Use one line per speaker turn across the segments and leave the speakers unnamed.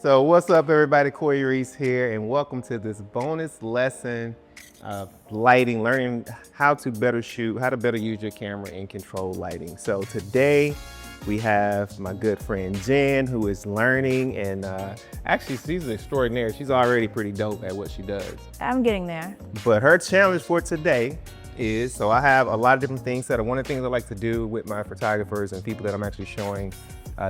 So what's up, everybody? Corey Reese here, and welcome to this bonus lesson of lighting, learning how to better shoot, how to better use your camera and control lighting. So today we have my good friend Jen, who is learning, and actually she's extraordinary. She's already pretty dope at what she does.
I'm getting there.
But her challenge for today is, so I have a lot of different things that are one of the things I like to do with my photographers and people that I'm actually showing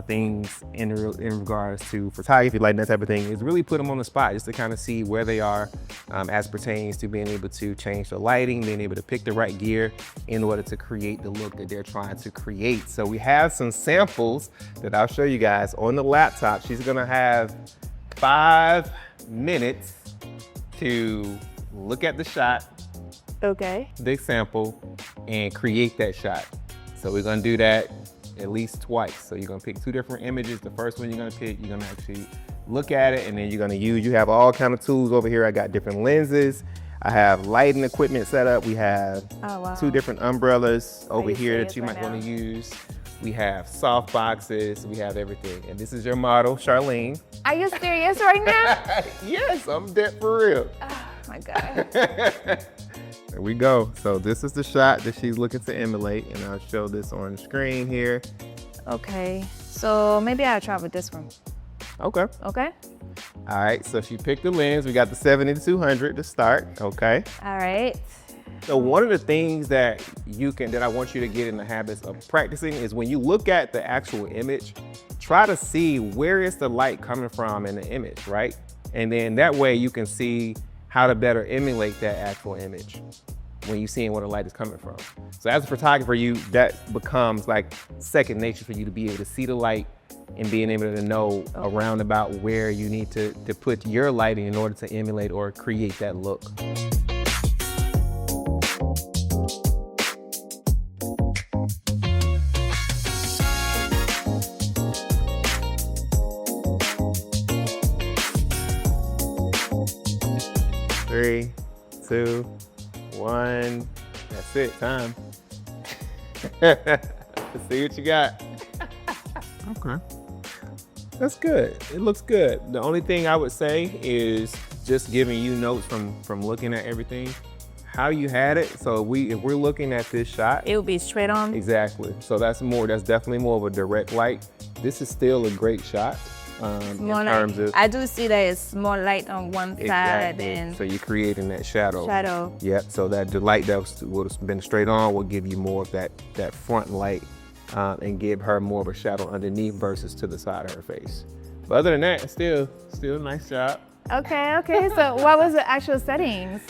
things in regards to photography, lighting, that type of thing, is really put them on the spot just to kind of see where they are as pertains to being able to change the lighting, being able to pick the right gear in order to create the look that they're trying to create. So we have some samples that I'll show you guys on the laptop. She's gonna have 5 minutes to look at the shot,
Okay.
the sample, and create that shot. So we're gonna do that at least twice. So you're gonna pick 2 different images. The first one you're gonna pick, you're gonna actually look at it, and then you're gonna use, you have all kind of tools over here. I got different lenses. I have lighting equipment set up. We have 2 different umbrellas over here that you might wanna use. We have soft boxes, we have everything. And this is your model, Charlene.
Are you serious right now?
Yes, I'm dead for real.
Oh my God.
There we go. So this is the shot that she's looking to emulate, and I'll show this on the screen here.
Okay, so maybe I'll try with this one.
Okay.
Okay?
All right, so she picked the lens. We got the 70-200 to start, okay?
All right.
So one of the things that I want you to get in the habits of practicing is when you look at the actual image, try to see where is the light coming from in the image, right? And then that way you can see how to better emulate that actual image when you're seeing where the light is coming from. So as a photographer, that becomes like second nature for you to be able to see the light and being able to know around about where you need to put your lighting in order to emulate or create that look. Three, 2, 1. That's it, time. Let's see what you got. Okay. That's good. It looks good. The only thing I would say is just giving you notes from looking at everything, how you had it. So if we're looking at this shot,
It will be straight on.
exactly. So that's definitely more of a direct light. This is still a great shot. In terms of,
I do see that it's more light on one side
exactly.
and
So you're creating that shadow.
shadow.
Yep, so that the light that would have been straight on will give you more of that front light and give her more of a shadow underneath versus to the side of her face. But other than that, still a nice job.
Okay, okay. So what was the actual settings?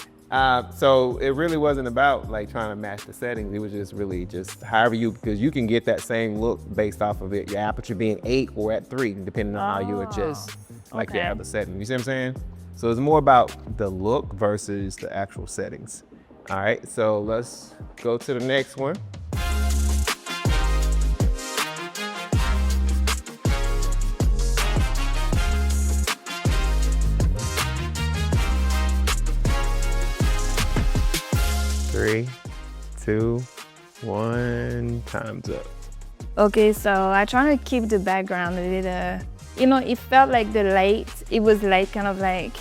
So it really wasn't about like trying to match the settings. It was just really just however because you can get that same look based off of it. Your aperture being 8 or at 3, depending on how you adjust like your other settings. You see what I'm saying? So it's more about the look versus the actual settings. All right, so let's go to the next one. Three, 2, 1, time's up.
Okay, so I try to keep the background a little, it felt like the light, it was like kind of like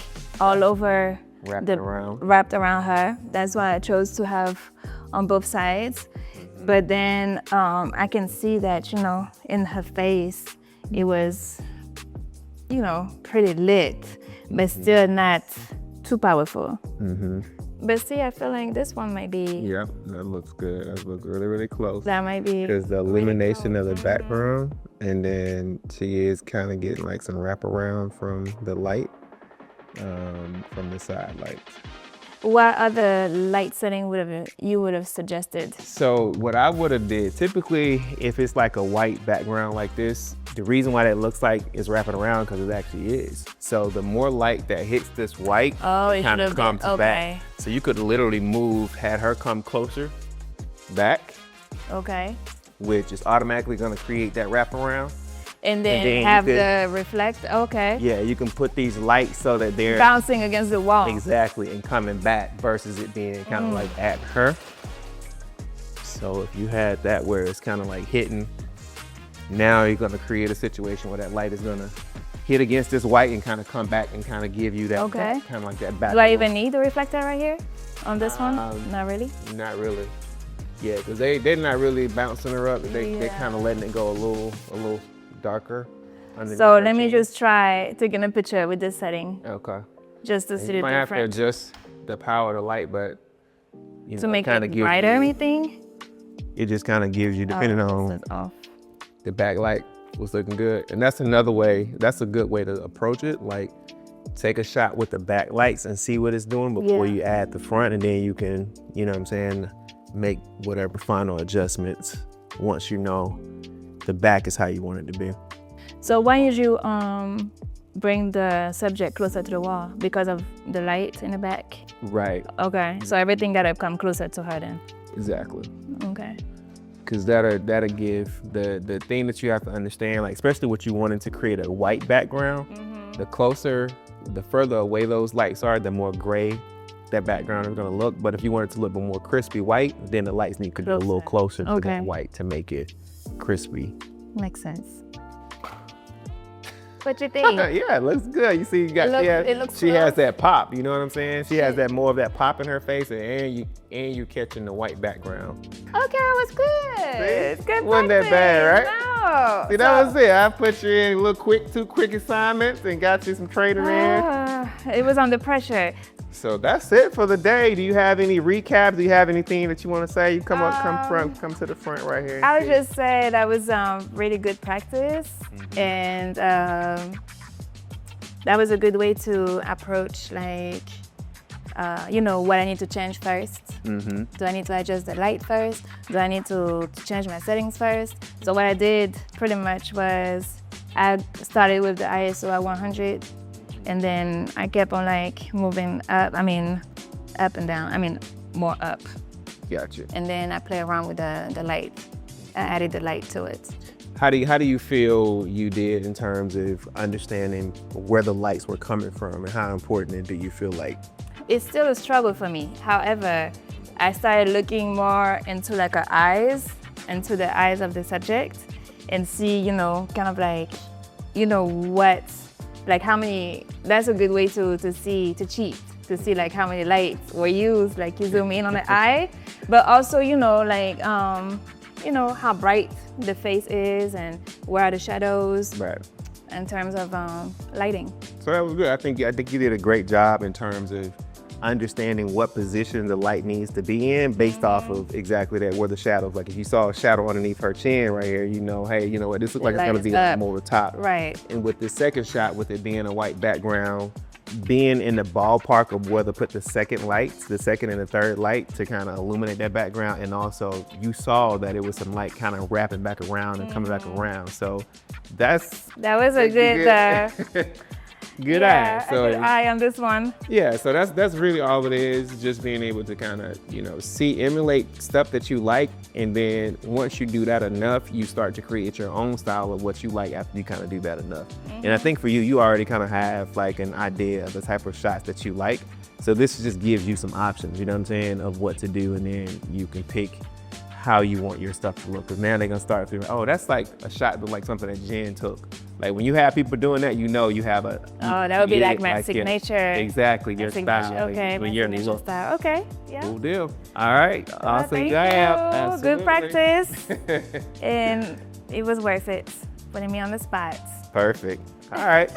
all over, wrapped around her. That's why I chose to have on both sides. But then I can see that, in her face, it was, pretty lit, but still not too powerful. But see, I feel like this one might be.
Yep, that looks good. That looks really, really close.
That might be.
Because the illumination of the background, and then she is kind of getting like some wraparound from the light, from the side lights.
What other light setting you would have suggested?
So what I would have did, typically if it's like a white background like this, the reason why that looks like it's wrapping around because it actually is. So the more light that hits this white,
it
kind of comes back. So you could literally had her come closer back.
Okay.
Which is automatically gonna create that wraparound.
And then have the reflect, okay.
Yeah, you can put these lights so that they're
bouncing against the wall.
Exactly, and coming back versus it being kind of like at her. So if you had that where it's kind of like hitting, now you're gonna create a situation where that light is gonna hit against this white and kind of come back and kind of give you that,
Okay.
kind of like that back.
Do I even need the reflector right here on this one? Not really.
Not really. Yeah, because they're not really bouncing her up. They're kind of letting it go a little darker.
So let me just try taking a picture with this setting.
Okay.
Just to see the
You might have to
difference.
adjust the power of the light, but you
To
know,
make
kind
it
of gives
brighter,
you,
anything?
it just kind of gives you, depending on
It's off.
the backlight was looking good. And that's another way, that's a good way to approach it. Like take a shot with the backlights and see what it's doing before you add the front, and then you can, you know what I'm saying, make whatever final adjustments once you know the back is how you want it to be.
So why did you bring the subject closer to the wall? Because of the light in the back?
Right.
Okay, so everything gotta come closer to her then.
Exactly.
Okay.
Because that'll give the thing that you have to understand, like especially what you wanted to create a white background, the closer, the further away those lights are, the more gray that background is gonna look. But if you want it to look more crispy white, then the lights need to be a little closer to that white to make it crispy.
Makes sense. What you think?
Yeah, it looks good. You see, you got she has that pop. You know what I'm saying? She has that more of that pop in her face, and you catching the white background.
Okay, it was good. It's good.
Wasn't that bad, right?
No.
See, that was it. I put you in a little two quick assignments and got you some training in.
It was under pressure.
So that's it for the day. Do you have any recaps? Do you have anything that you want to say? You come to the front right here.
I would just say that was really good practice, and that was a good way to approach, like, you know, what I need to change first. Do I need to adjust the light first? Do I need to change my settings first? So what I did pretty much was I started with the ISO at 100, and then I kept on like moving up. I mean, up and down. I mean, more up.
Gotcha.
And then I play around with the light. I added the light to it.
How do you feel you did in terms of understanding where the lights were coming from, and how important do you feel like?
It's still a struggle for me. However, I started looking more into like her eyes, into the eyes of the subject, and see, you know, kind of like, you know, like how many, that's a good way to cheat, to see like how many lights were used, like you zoom in on the eye, but also, you know, like, you know, how bright the face is and where are the shadows in terms of lighting.
So that was good. I think you did a great job in terms of understanding what position the light needs to be in based off of exactly that, where the shadows, like if you saw a shadow underneath her chin right here, you know, hey, you know what, this looks like it's gonna be more over the top.
Right.
And with the second shot, with it being a white background, being in the ballpark of where to put the second lights, the second and the third light to kind of illuminate that background. And also you saw that it was some light kind of wrapping back around and coming back around. So that was a good good eye.
So a good eye on this one.
Yeah, so that's really all it is, just being able to kind of, you know, emulate stuff that you like, and then once you do that enough, you start to create your own style of what you like after you kind of do that enough. And I think for you already kind of have like an idea of the type of shots that you like. So this just gives you some options, you know what I'm saying, of what to do, and then you can pick how you want your stuff to look. Because now they're gonna start feeling, oh, that's like a shot that like something that Jen took. Like when you have people doing that, you know you have a.
Oh, that would be like my signature.
Exactly, your style.
Okay, my signature style. Okay, yeah.
Cool deal. All right, awesome
Thank
job.
you. Good practice. And it was worth it, putting me on the spot.
Perfect. All right.